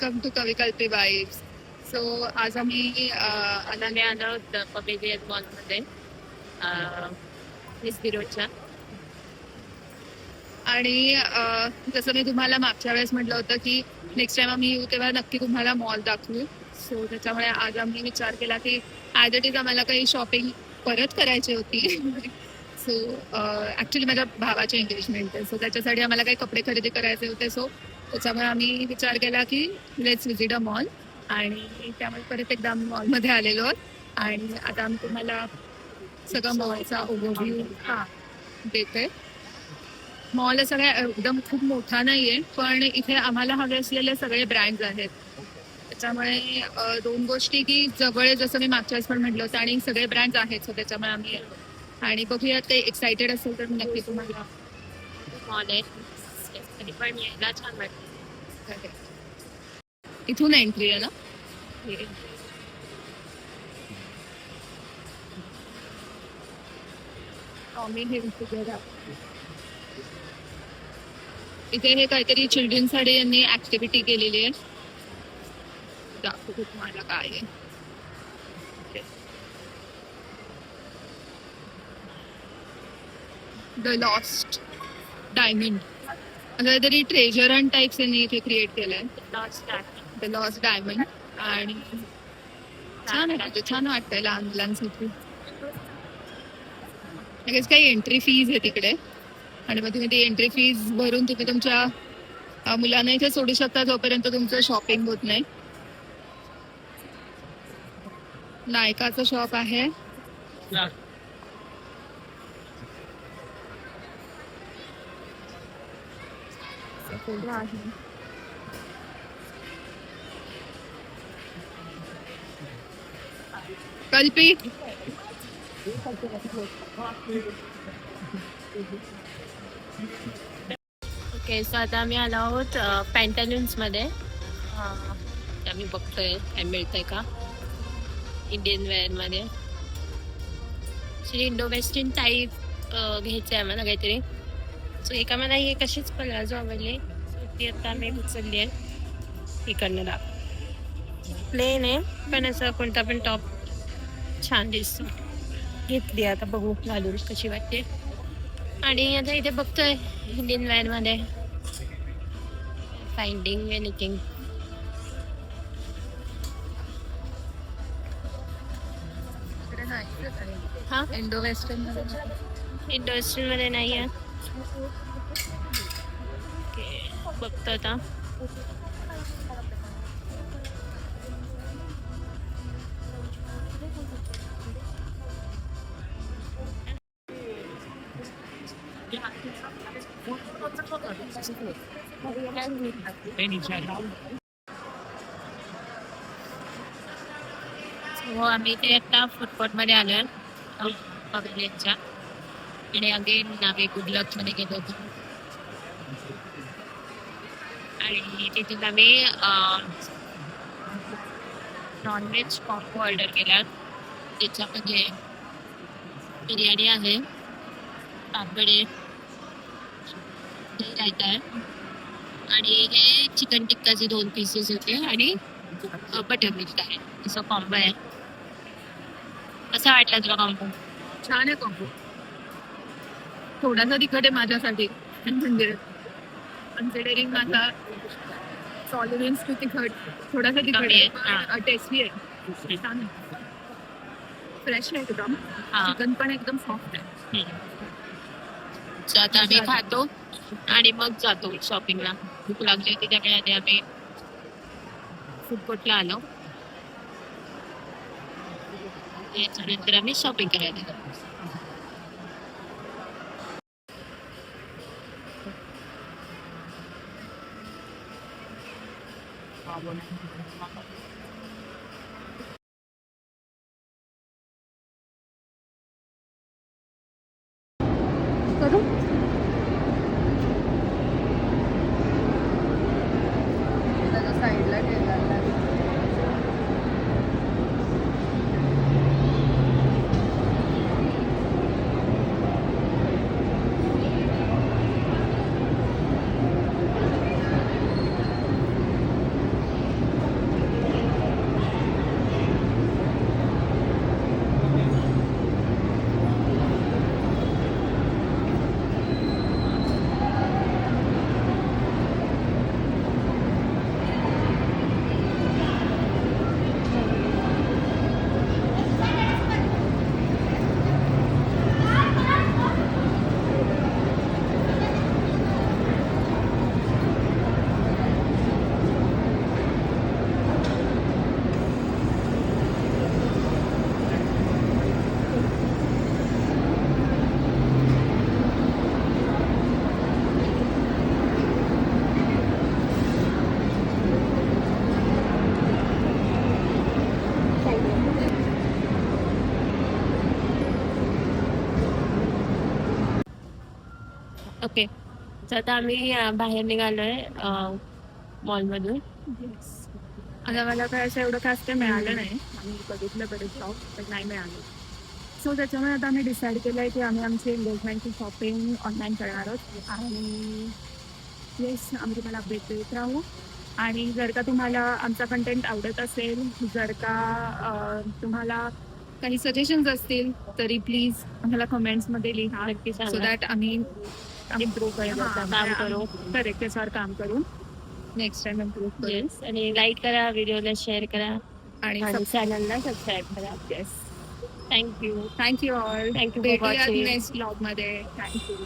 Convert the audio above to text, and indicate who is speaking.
Speaker 1: Welcome to Kavikalpi vibes. So आज आम्ही
Speaker 2: आम्ही आलो पवेलियन मॉलमध्ये निस्ती रोडच्या.
Speaker 1: आणि जसं मी तुम्हाला मागच्या वेळेस म्हटलं होतं की नेक्स्ट टाइम आम्ही येऊ तेव्हा नक्की तुम्हाला मॉल दाखवू. सो त्याच्यामुळे आज आम्ही विचार केला की ॲज इट इज आम्हाला काही शॉपिंग परत करायची होती. सो ॲक्च्युली माझ्या भावाची एंगेजमेंट आहे, सो त्याच्यासाठी आम्हाला काही कपडे खरेदी करायचे होते. सो त्याच्यामुळे आम्ही विचार केला की लेट्स विजिट अ मॉल. आणि त्यामुळे परत एकदा आम्ही मॉलमध्ये आलेलो आहोत आणि आता आम्ही तुम्हाला सगळं मॉलचा ओव्हरव्ह्यू देते. मॉल सगळ्या एकदम खूप मोठा नाहीये, पण इथे आम्हाला हवे असलेले सगळे ब्रँड्स आहेत. त्याच्यामुळे दोन गोष्टी की जवळ जसं मी मागच्या वेळेस पण म्हटलं होतं आणि सगळे ब्रँड्स आहेत. सो त्याच्यामुळे आम्ही आणि बघूयात काही एक्सायटेड असेल तर मी नक्की तुम्हाला
Speaker 2: मॉल आहे तरी पण यायला छान वाटतं.
Speaker 1: इथून एंट्री आहे ना. इथे हे काहीतरी चिल्ड्रनसाठी यांनी ऍक्टिव्हिटी केलेली आहे. दाखवतो तुम्हाला काय आहे. द लॉस्ट डायमंड काहीतरी ट्रेजर अँड टाईप्स यांनी इथे क्रिएट केलंय. The lost diamond. आणि छान आहे, छान वाटतंय लहान मुलांसाठी. काही एंट्री फीज आहे तिकडे आणि मग तुम्ही ती एंट्री फीज भरून तुम्ही तुमच्या मुलांना इथे सोडू शकता जोपर्यंत तुमचं शॉपिंग होत नाही. नायकाचं शॉप आहे. कल्पी
Speaker 2: ओके, सो आता आम्ही आलो आहोत पॅन्टालून्समध्ये. आम्ही बघतोय काय मिळतंय का इंडियन वेअरमध्ये. इंडो वेस्टर्न टाईप घ्यायचं आहे आम्हाला काहीतरी. सो एका मला ही कशीच प्लाझो आवडली, सो ती आता आम्ही उचलली आहे. इकडनं प्लेन आहे पण असं कोणता पण टॉप छान दिसतो. घेतली आता, बघू घालून कशी वाटते. आणि आता इथे बघतोय इंडियन वेअरमध्ये फाइंडिंग एनिथिंग. हा,
Speaker 1: इंडो वेस्टर्न
Speaker 2: इंडो वेस्टर्न मध्ये नाही आहे. ओके, बघतो आता. हो, आम्ही ते आता फूडकोर्ट मध्ये आलोय पवेलियनच्या. आणि अगेन आम्ही गुडलक मध्ये गेलो होतो आणि तिथून आम्ही नॉनव्हेज कॉम्बो ऑर्डर केला. त्याच्यामध्ये बिर्याणी आहे, पापड आहे, दही रायता आहे आणि हे चिकन टिक्काचे 2 पीसेस होते आणि बटर मिल्क आहे. असं कॉम्बो आहे. कसा वाटला तुला कॉम्बो?
Speaker 1: छान आहे कॉम्बो. थोडासा तिखट आहे माझ्यासाठी, म्हणजे कन्सिडरिंग माझा टॉलरन्स टू तिखट थोडासा तिखट
Speaker 2: कमी आहे.
Speaker 1: आहे. टेस्टी आहे, छान आहे, फ्रेश आहे एकदम. चिकन पण एकदम सॉफ्ट आहे.
Speaker 2: So आता आम्ही खातो आणि मग जातो शॉपिंगला. भूक लागली होती त्यामुळे आधी आम्ही फूड कोर्टला आलो. याच्यानंतर आम्ही शॉपिंग करायला गेलो.
Speaker 1: साईडला ठेवला.
Speaker 2: ओके. तर आता आम्ही बाहेर निघालोय मॉलमधून.
Speaker 1: आता मला काय असं एवढं खास काही मिळालं नाही. आम्ही बघितलं बरेच शॉप पण नाही मिळालं. सो त्याच्यामुळे आता आम्ही डिसाईड केलं आहे की आम्ही आमची एंगेजमेंटची शॉपिंग ऑनलाईन करणार आहोत आणि येस आम्ही तुम्हाला अपडेट देत राहू. आणि जर का तुम्हाला आमचा कंटेंट आवडत असेल, जर का तुम्हाला काही सजेशन्स असतील तरी प्लीज आम्हाला कमेंट्समध्ये लिहा.
Speaker 2: नक्की
Speaker 1: सो
Speaker 2: सांगा.
Speaker 1: दॅट आम्ही
Speaker 2: इम्प्रूव्ह करायचं काम करू.
Speaker 1: करेक्ट त्याच्यावर काम करू. नेक्स्ट टाइम इम्प्रूव्ह करू.
Speaker 2: येस. आणि लाईक करा, व्हिडिओला शेअर करा
Speaker 1: आणि
Speaker 2: आणि चॅनलला सबस्क्राईब करा.
Speaker 1: Yes
Speaker 2: thank you.
Speaker 1: Thank you all.
Speaker 2: Thank you for
Speaker 1: भेटूयात
Speaker 2: watching.
Speaker 1: नेक्स्ट ब्लॉगमध्ये. थँक्यू.